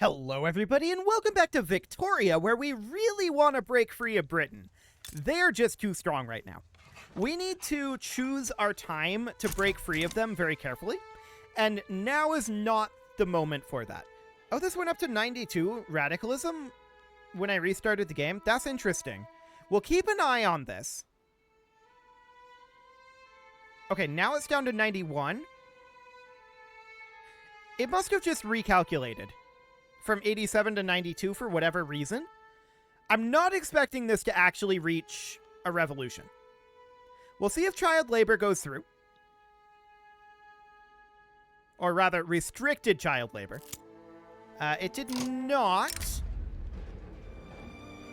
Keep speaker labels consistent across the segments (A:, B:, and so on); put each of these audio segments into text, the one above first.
A: Hello, everybody, and welcome back to Victoria, where we really want to break free of Britain. They're just too strong right now. We need to choose our time to break free of them very carefully, and now is not the moment for that. Oh, this went up to 92 radicalism when I restarted the game? That's interesting. We'll keep an eye on this. Okay, now it's down to 91. It must have just recalculated from 87 to 92 for whatever reason. I'm not expecting this to actually reach a revolution. We'll see if child labor goes through. Or rather, restricted child labor. It did not.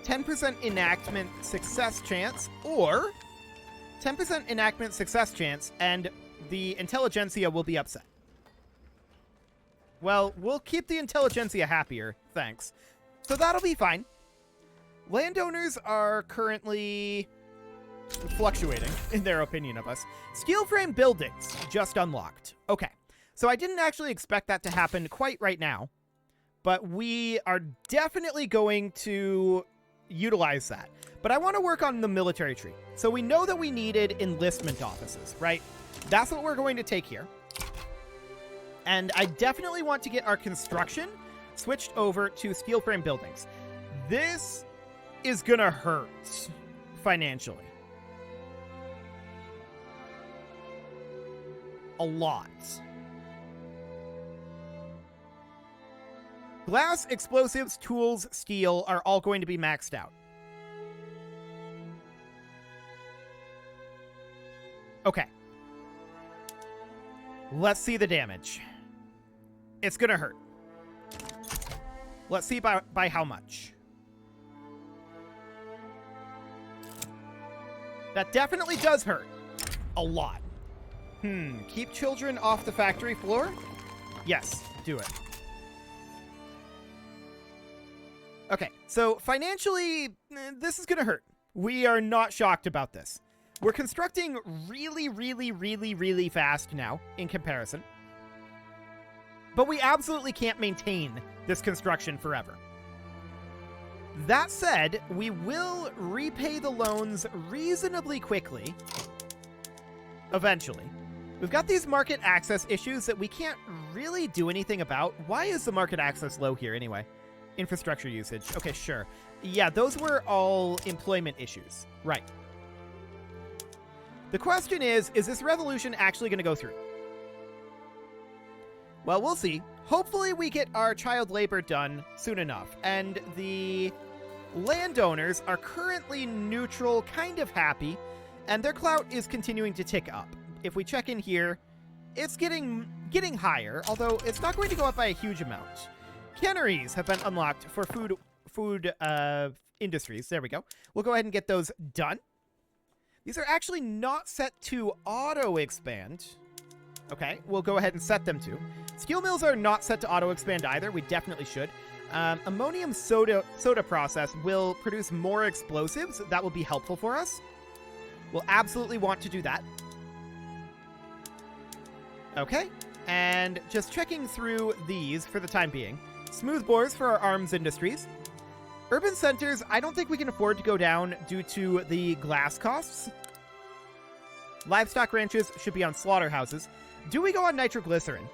A: 10% enactment success chance, or 10% enactment success chance, and the intelligentsia will be upset. Well, we'll keep the intelligentsia happier, thanks. So that'll be fine. Landowners are currently fluctuating in their opinion of us. Steel frame buildings just unlocked. Okay, so I didn't actually expect that to happen quite right now, but we are definitely going to utilize that. But I want to work on the military tree. So we know that we needed enlistment offices, right? That's what we're going to take here. And I definitely want to get our construction switched over to steel frame buildings. This is gonna hurt financially. A lot. Glass, explosives, tools, steel are all going to be maxed out. Okay. Let's see the damage. It's gonna hurt. Let's see by how much. That definitely does hurt. A lot. Keep children off the factory floor? Yes, do it. Okay, so financially, this is gonna hurt. We are not shocked about this. We're constructing really fast now in comparison. But we absolutely can't maintain this construction forever. That said, we will repay the loans reasonably quickly. Eventually. We've got these market access issues that we can't really do anything about. Why is the market access low here anyway? Infrastructure usage. Okay, sure. Yeah, those were all employment issues. Right. The question is this revolution actually going to go through? Well, we'll see. Hopefully we get our child labor done soon enough. And the landowners are currently neutral, kind of happy, and their clout is continuing to tick up. If we check in here, it's getting higher, although it's not going to go up by a huge amount. Canneries have been unlocked for food industries. There we go. We'll go ahead and get those done. These are actually not set to auto-expand. Okay, we'll go ahead and set them to. Steel mills are not set to auto-expand either. We definitely should. Ammonium soda process will produce more explosives. That will be helpful for us. We'll absolutely want to do that. Okay, and just checking through these for the time being. Smooth bores for our arms industries. Urban centers, I don't think we can afford to go down due to the glass costs. Livestock ranches should be on slaughterhouses. Do we go on nitroglycerin?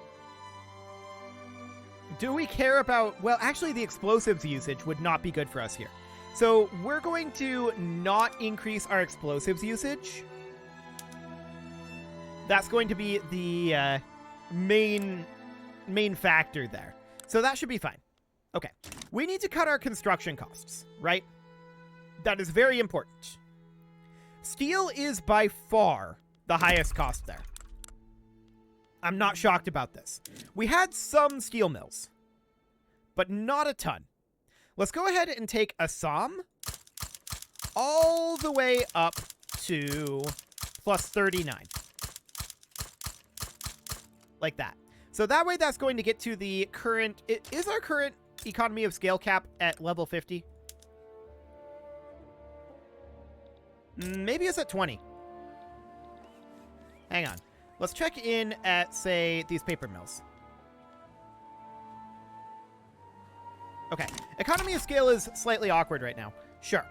A: Do we care about... Well, actually, the explosives usage would not be good for us here. So we're going to not increase our explosives usage. That's going to be the main factor there. So that should be fine. Okay. We need to cut our construction costs, right? That is very important. Steel is by far the highest cost there. I'm not shocked about this. We had some steel mills, but not a ton. Let's go ahead and take Assam all the way up to plus 39. Like that. So that way that's going to get to the current... Is our current economy of scale cap at level 50? Maybe it's at 20. Hang on. Let's check in at, say, these paper mills. Okay. Economy of scale is slightly awkward right now. Sure.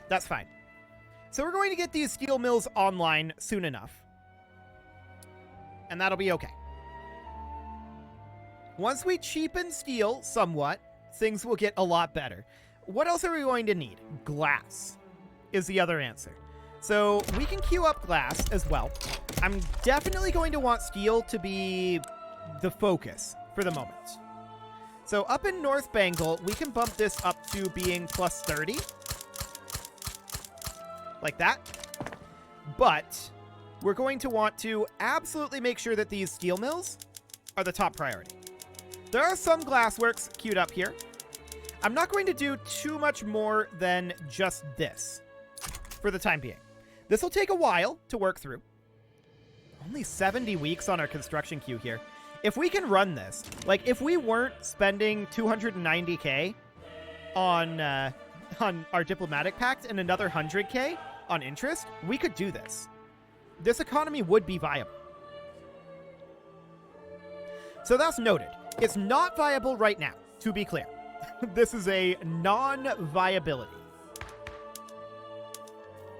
A: That's fine. So we're going to get these steel mills online soon enough. And that'll be okay. Once we cheapen steel somewhat, things will get a lot better. What else are we going to need? Glass is the other answer. So we can queue up glass as well. I'm definitely going to want steel to be the focus for the moment. So up in North Bengal, we can bump this up to being plus 30. Like that. But we're going to want to absolutely make sure that these steel mills are the top priority. There are some glassworks queued up here. I'm not going to do too much more than just this for the time being. This will take a while to work through. Only 70 weeks on our construction queue here. If we can run this, like if we weren't spending 290k on our diplomatic pact and another 100k on interest, we could do this. This economy would be viable. So that's noted. It's not viable right now, to be clear. This is a non-viability.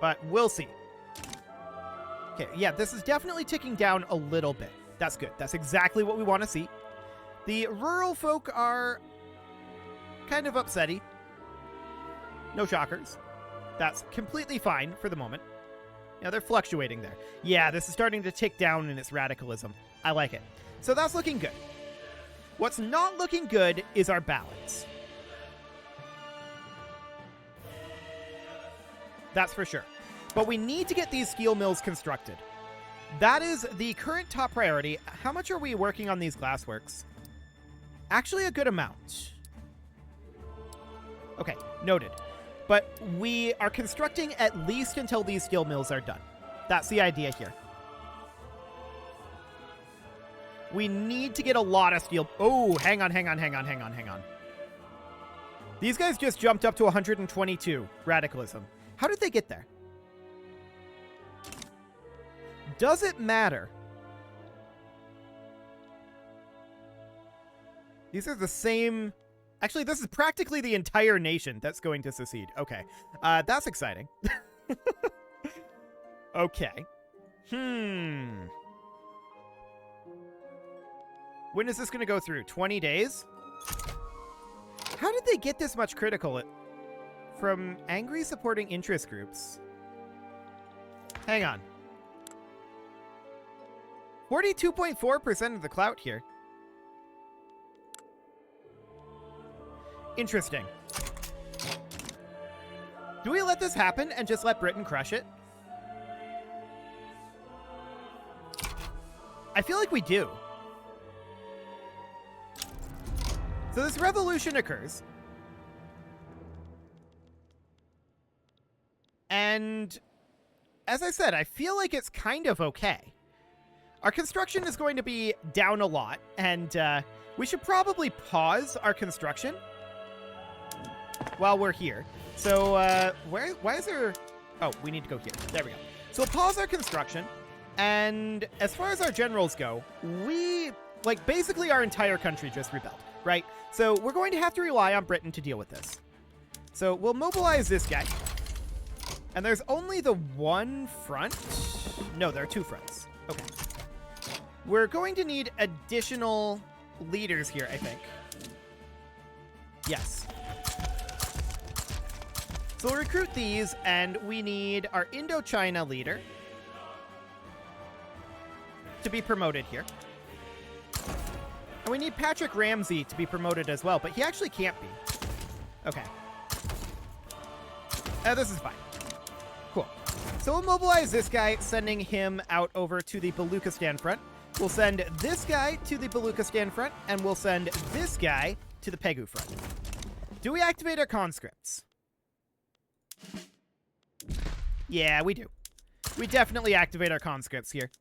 A: But we'll see. Okay, yeah, this is definitely ticking down a little bit. That's good. That's exactly what we want to see. The rural folk are kind of upsetty. No shockers. That's completely fine for the moment. Yeah, they're fluctuating there. Yeah, this is starting to tick down in its radicalism. I like it. So that's looking good. What's not looking good is our balance. That's for sure. But we need to get these steel mills constructed. That is the current top priority. How much are we working on these glassworks? Actually, a good amount. Okay, noted. But we are constructing at least until these steel mills are done. That's the idea here. We need to get a lot of steel. Oh, hang on. These guys just jumped up to 122 radicalism. How did they get there? Does it matter? These are the same... Actually, this is practically the entire nation that's going to secede. Okay. That's exciting. Okay. When is this going to go through? 20 days? How did they get this much critical? From angry supporting interest groups. Hang on. 42.4% of the clout here. Interesting. Do we let this happen and just let Britain crush it? I feel like we do. So this revolution occurs. And as I said, I feel like it's kind of okay. Our construction is going to be down a lot, and we should probably pause our construction while we're here. So, why is there... Oh, we need to go here. There we go. So we'll pause our construction, and as far as our generals go, we... Like, basically our entire country just rebelled, right? So we're going to have to rely on Britain to deal with this. So we'll mobilize this guy. And there's only the one front? No, there are two fronts. Okay. We're going to need additional leaders here, I think. Yes. So we'll recruit these, and we need our Indochina leader to be promoted here. And we need Patrick Ramsey to be promoted as well, but he actually can't be. Okay. This is fine. Cool. So we'll mobilize this guy, sending him out over to the Baluchistan front. We'll send this guy to the Baluchistan front, and we'll send this guy to the Pegu front. Do we activate our conscripts? Yeah, we do. We definitely activate our conscripts here.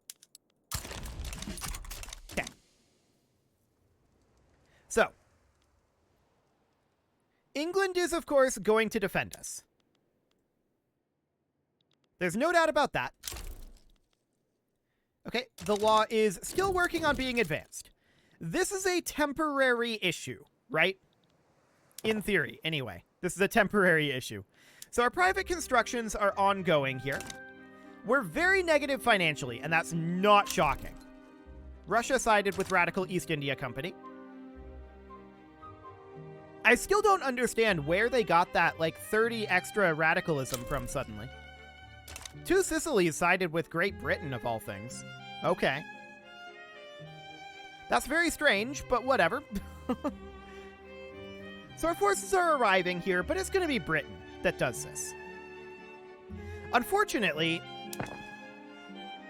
A: Okay. So, England is, of course, going to defend us. There's no doubt about that. Okay, the law is still working on being advanced. This is a temporary issue, right? In theory, anyway. This is a temporary issue. So our private constructions are ongoing here. We're very negative financially, and that's not shocking. Russia sided with Radical East India Company. I still don't understand where they got that, like, 30 extra radicalism from suddenly. Two Sicilies sided with Great Britain, of all things. Okay. That's very strange, but whatever. So our forces are arriving here, but it's going to be Britain that does this. Unfortunately,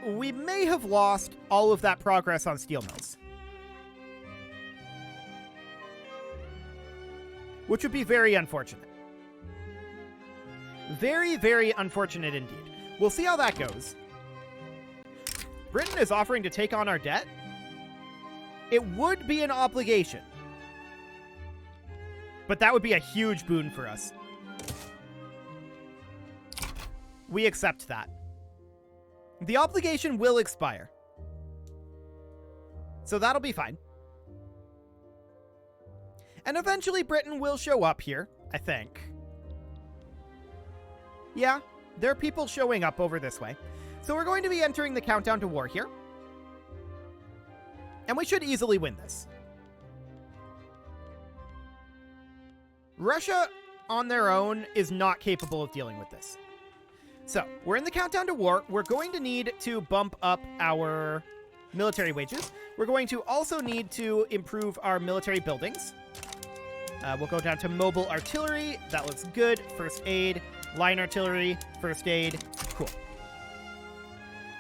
A: we may have lost all of that progress on steel mills, which would be very unfortunate. Very, very unfortunate indeed. We'll see how that goes. Britain is offering to take on our debt. It would be an obligation, but that would be a huge boon for us. We accept that. The obligation will expire, so that'll be fine. And eventually Britain will show up here, I think. Yeah, there are people showing up over this way. So we're going to be entering the countdown to war here. And we should easily win this. Russia, on their own, is not capable of dealing with this. So, we're in the countdown to war. We're going to need to bump up our military wages. We're going to also need to improve our military buildings. We'll go down to mobile artillery. That looks good. First aid, line artillery, first aid. Cool.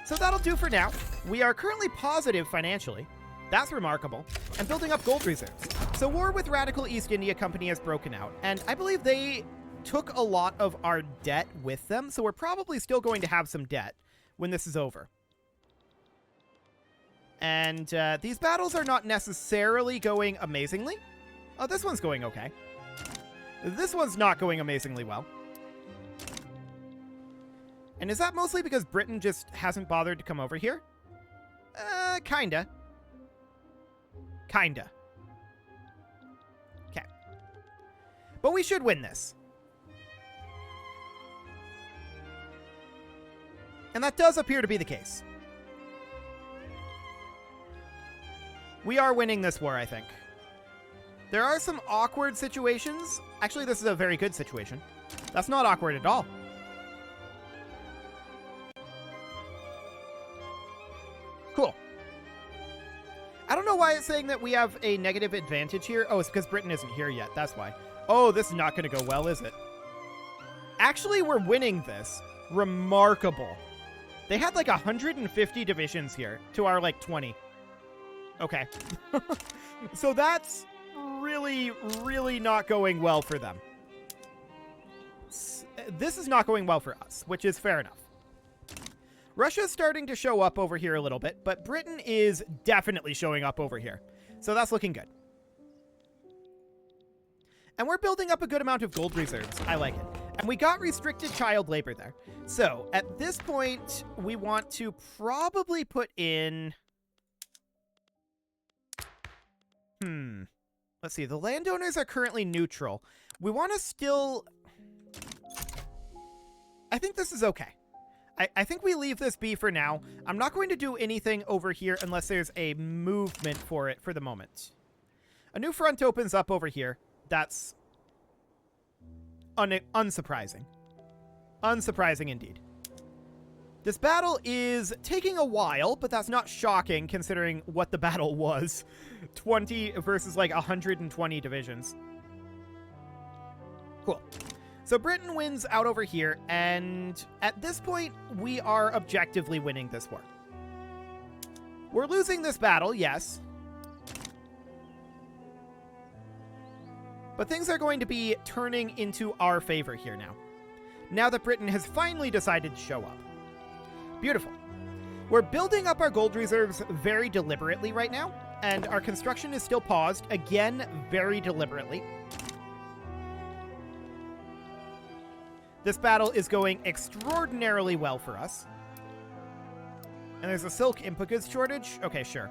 A: So that'll do for now. We are currently positive financially. That's remarkable. And building up gold reserves. So war with Radical East India Company has broken out. And I believe they took a lot of our debt with them. So we're probably still going to have some debt when this is over. And these battles are not necessarily going amazingly. Oh, this one's going okay. This one's not going amazingly well. And is that mostly because Britain just hasn't bothered to come over here? Kinda. Kinda. Okay. But we should win this. And that does appear to be the case. We are winning this war, I think. There are some awkward situations. Actually, this is a very good situation. That's not awkward at all. Cool. I don't know why it's saying that we have a negative advantage here. Oh, it's because Britain isn't here yet. That's why. Oh, this is not going to go well, is it? Actually, we're winning this. Remarkable. They had like 150 divisions here to our like 20. Okay. So that's really, really not going well for them. This is not going well for us, which is fair enough. Russia's starting to show up over here a little bit, but Britain is definitely showing up over here. So that's looking good. And we're building up a good amount of gold reserves. I like it. And we got restricted child labor there. So at this point, we want to probably put in... Let's see. The landowners are currently neutral. We want to still... I think this is okay. I think we leave this be for now. I'm not going to do anything over here unless there's a movement for it for the moment. A new front opens up over here. That's unsurprising. Unsurprising indeed. This battle is taking a while, but that's not shocking considering what the battle was. 20 versus like 120 divisions. Cool. So Britain wins out over here, and at this point, we are objectively winning this war. We're losing this battle, yes. But things are going to be turning into our favor here now. Now that Britain has finally decided to show up. Beautiful. We're building up our gold reserves very deliberately right now, and our construction is still paused, again, very deliberately. This battle is going extraordinarily well for us. And there's a silk input goods shortage? Okay, sure.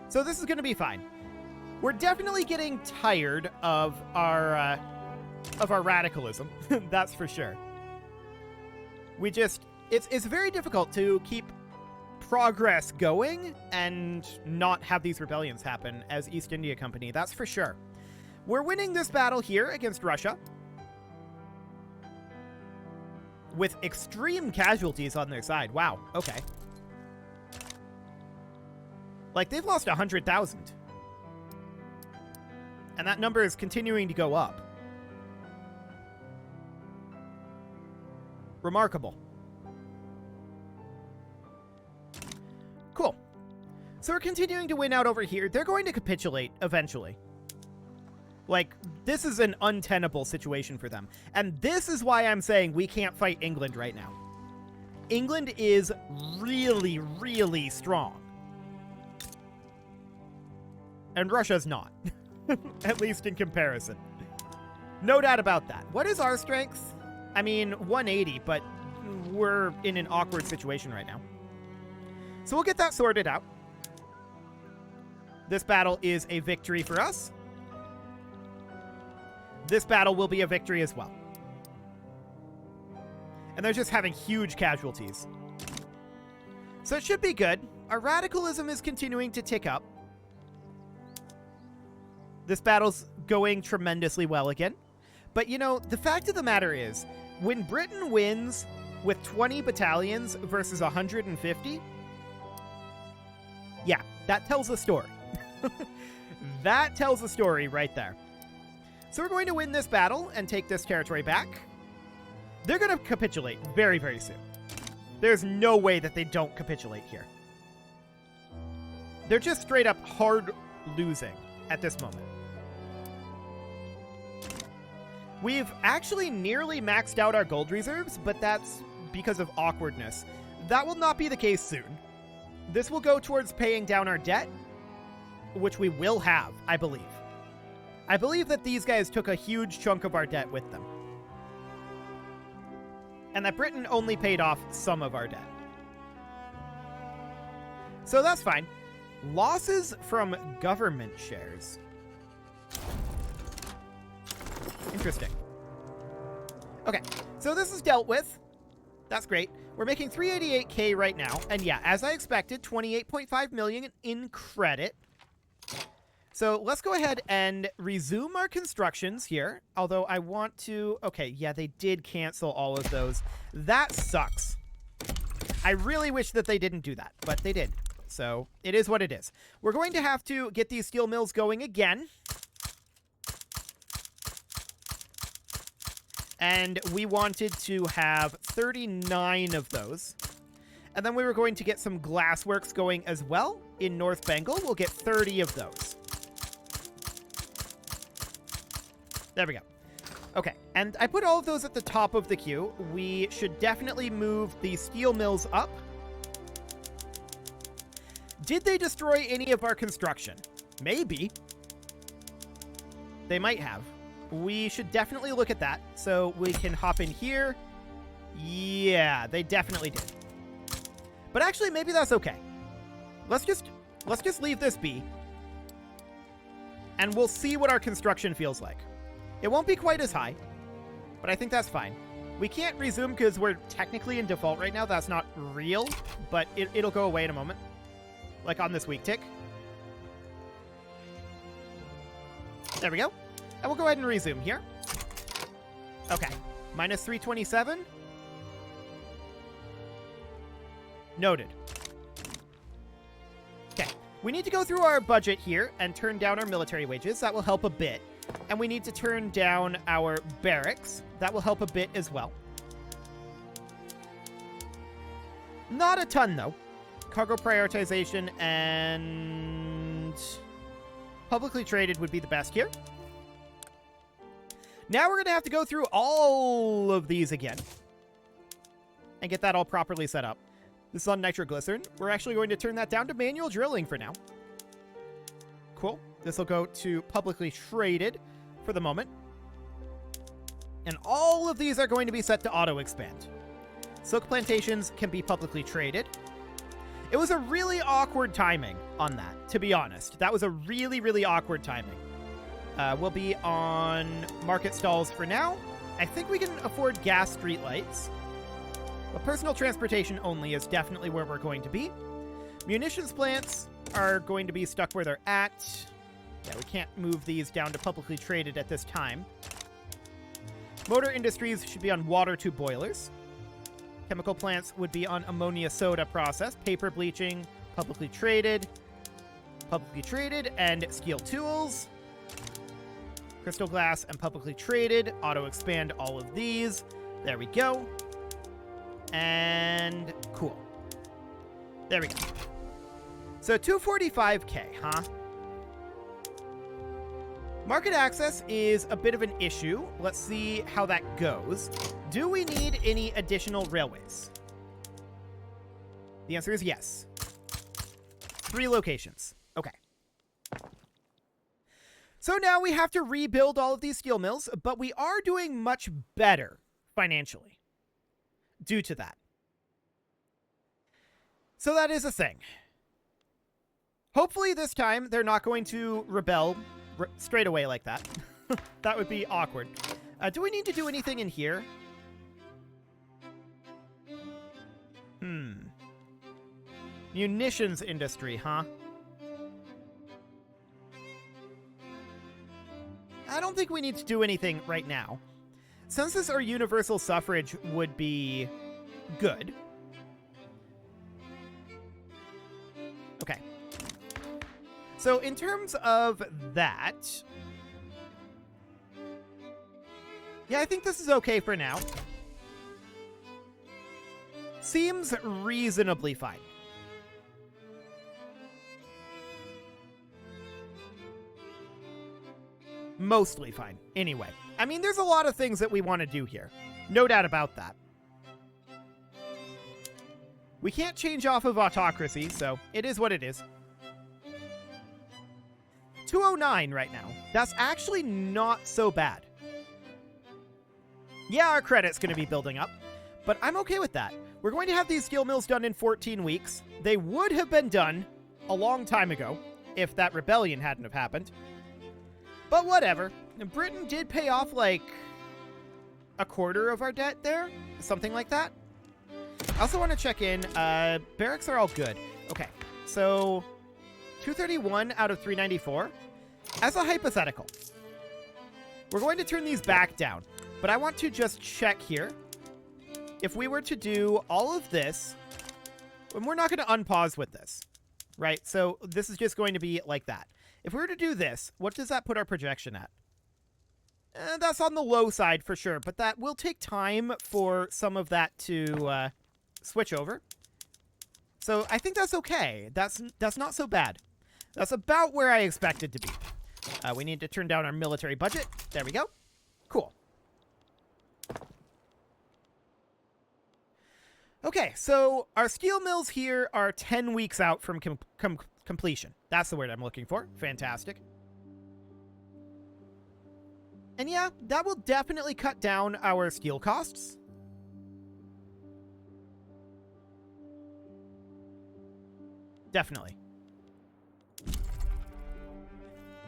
A: So this is going to be fine. We're definitely getting tired of our radicalism. That's for sure. We just, it's very difficult to keep progress going and not have these rebellions happen as East India Company. That's for sure. We're winning this battle here against Russia with extreme casualties on their side. Wow. Okay. Like, they've lost 100,000. And that number is continuing to go up. Remarkable. Cool. So we're continuing to win out over here. They're going to capitulate eventually. Like, this is an untenable situation for them. And this is why I'm saying we can't fight England right now. England is really, really strong. And Russia's not. At least in comparison. No doubt about that. What is our strength? I mean, 180, but we're in an awkward situation right now. So we'll get that sorted out. This battle is a victory for us. This battle will be a victory as well. And they're just having huge casualties. So it should be good. Our radicalism is continuing to tick up. This battle's going tremendously well again. But, you know, the fact of the matter is, when Britain wins with 20 battalions versus 150, yeah, that tells a story. That tells a story right there. So we're going to win this battle and take this territory back. They're going to capitulate very, very soon. There's no way that they don't capitulate here. They're just straight up hard losing at this moment. We've actually nearly maxed out our gold reserves, but that's because of awkwardness. That will not be the case soon. This will go towards paying down our debt, which we will have, I believe. I believe that these guys took a huge chunk of our debt with them. And that Britain only paid off some of our debt. So that's fine. Losses from government shares. Interesting. Okay, so this is dealt with. That's great. We're making 388K right now. And yeah, as I expected, 28.5 million in credit. So let's go ahead and resume our constructions here. Although I want to... Okay, yeah, they did cancel all of those. That sucks. I really wish that they didn't do that, but they did. So it is what it is. We're going to have to get these steel mills going again. And we wanted to have 39 of those. And then we were going to get some glassworks going as well. In North Bengal, we'll get 30 of those. There we go. Okay, and I put all of those at the top of the queue. We should definitely move the steel mills up. Did they destroy any of our construction? Maybe. They might have. We should definitely look at that. So we can hop in here. Yeah, they definitely did. But actually, maybe that's okay. Let's just leave this be. And we'll see what our construction feels like. It won't be quite as high, but I think that's fine. We can't resume because we're technically in default right now. That's not real, but it'll go away in a moment. Like on this week tick. There we go. And we'll go ahead and resume here. Okay. Minus 327. Noted. Okay. We need to go through our budget here and turn down our military wages. That will help a bit. And we need to turn down our barracks. That will help a bit as well. Not a ton, though. Cargo prioritization and publicly traded would be the best here. Now we're going to have to go through all of these again and get that all properly set up. This is on nitroglycerin. We're actually going to turn that down to manual drilling for now. Cool. This will go to publicly traded for the moment. And all of these are going to be set to auto-expand. Silk plantations can be publicly traded. It was a really awkward timing on that, to be honest. That was a really, really awkward timing. We'll be on market stalls for now. I think we can afford gas streetlights. But personal transportation only is definitely where we're going to be. Munitions plants are going to be stuck where they're at. Yeah, we can't move these down to publicly traded at this time. Motor industries should be on water tube boilers. Chemical plants would be on ammonia soda process. Paper bleaching, publicly traded, and steel tools. Crystal glass and publicly traded. Auto expand all of these. There we go. And cool. There we go. So 245k, huh? Market access is a bit of an issue. Let's see how that goes. Do we need any additional railways? The answer is yes. 3 locations. Okay. So now we have to rebuild all of these steel mills, but we are doing much better financially due to that. So that is a thing. Hopefully this time they're not going to rebel straight away like that. That would be awkward. Do we need to do anything in here? Munitions industry, huh? I don't think we need to do anything right now. Census or universal suffrage would be good. Okay. So in terms of that, yeah, I think this is okay for now. Seems reasonably fine. Mostly fine, anyway. I mean, there's a lot of things that we want to do here. No doubt about that. We can't change off of autocracy, so it is what it is. 209 right now. That's actually not so bad. Yeah, our credit's going to be building up, but I'm okay with that. We're going to have these steel mills done in 14 weeks. They would have been done a long time ago if that rebellion hadn't have happened. But whatever. Britain did pay off like a quarter of our debt there. Something like that. I also want to check in. Barracks are all good. Okay. So 231 out of 394. As a hypothetical, we're going to turn these back down. But I want to just check here. If we were to do all of this, and we're not going to unpause with this, right? So this is just going to be like that. If we were to do this, what does that put our projection at? That's on the low side for sure, but that will take time for some of that to switch over. So I think that's okay. That's not so bad. That's about where I expected to be. We need to turn down our military budget. There we go. Cool. Okay, so our steel mills here are 10 weeks out from completion. That's the word I'm looking for. Fantastic. And yeah, that will definitely cut down our steel costs. Definitely.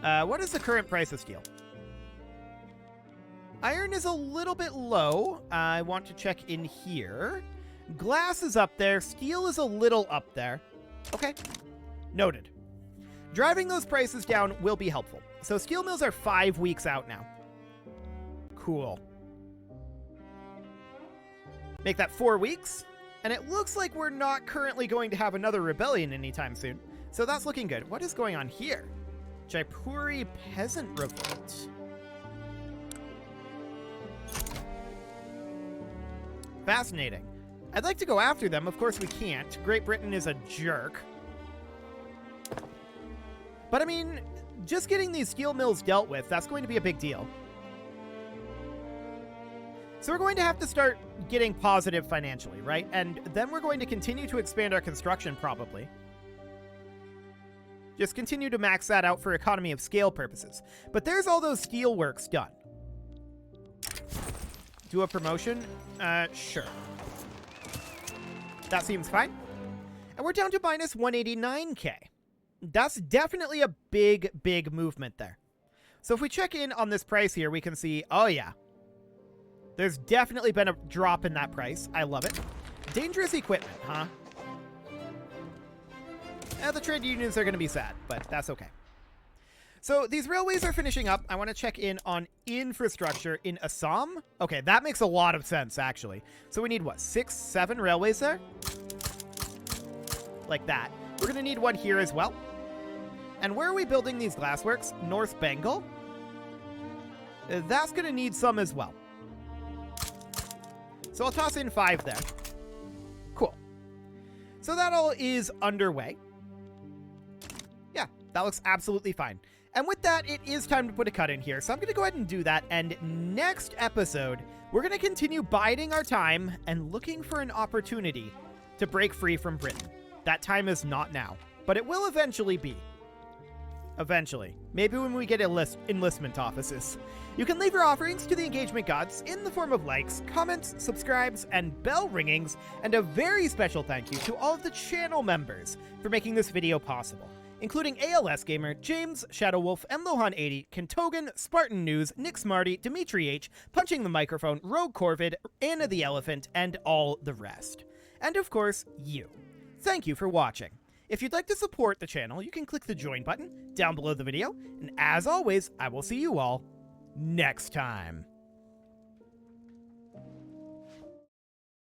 A: What is the current price of steel? Iron is a little bit low. I want to check in here. Glass is up there. Steel is a little up there. Okay. Noted. Driving those prices down will be helpful. So steel mills are 5 weeks out now. Cool. Make that 4 weeks. And it looks like we're not currently going to have another rebellion anytime soon. So that's looking good. What is going on here? Jaipuri Peasant Revolt. Fascinating. I'd like to go after them. Of course we can't. Great Britain is a jerk. But I mean, just getting these steel mills dealt with, that's going to be a big deal. So we're going to have to start getting positive financially, right? And then we're going to continue to expand our construction, probably. Just continue to max that out for economy of scale purposes. But there's all those steel works done. Do a promotion? Sure. That seems fine. And And we're down to minus 189k. That's definitely a big movement there. So if we check in on this price here, we can see, oh yeah, there's definitely been a drop in that price. I love it. Dangerous equipment, huh? The trade unions are going to be sad, but that's okay. So these railways are finishing up. I want to check in on infrastructure in Assam. Okay, that makes a lot of sense, actually. So we need, what, 6, 7 railways there? Like that. We're going to need one here as well. And where are we building these glassworks? North Bengal? That's going to need some as well. So I'll toss in 5 there. Cool. So that all is underway. Yeah, that looks absolutely fine. And with that, it is time to put a cut in here. So I'm going to go ahead and do that. And next episode, we're going to continue biding our time and looking for an opportunity to break free from Britain. That time is not now, but it will eventually be. Eventually. Maybe when we get enlistment offices. You can leave your offerings to the engagement gods in the form of likes, comments, subscribes, and bell ringings. And a very special thank you to all of the channel members for making this video possible, including ALS Gamer, James, Shadowwolf, and Lohan80, Kentogan, Spartan News, Nick Smarty, Dimitri H, Punching the Microphone, Rogue Corvid, Anna the Elephant, and all the rest. And of course, you. Thank you for watching. If you'd like to support the channel, you can click the join button down below the video, and as always, I will see you all next time.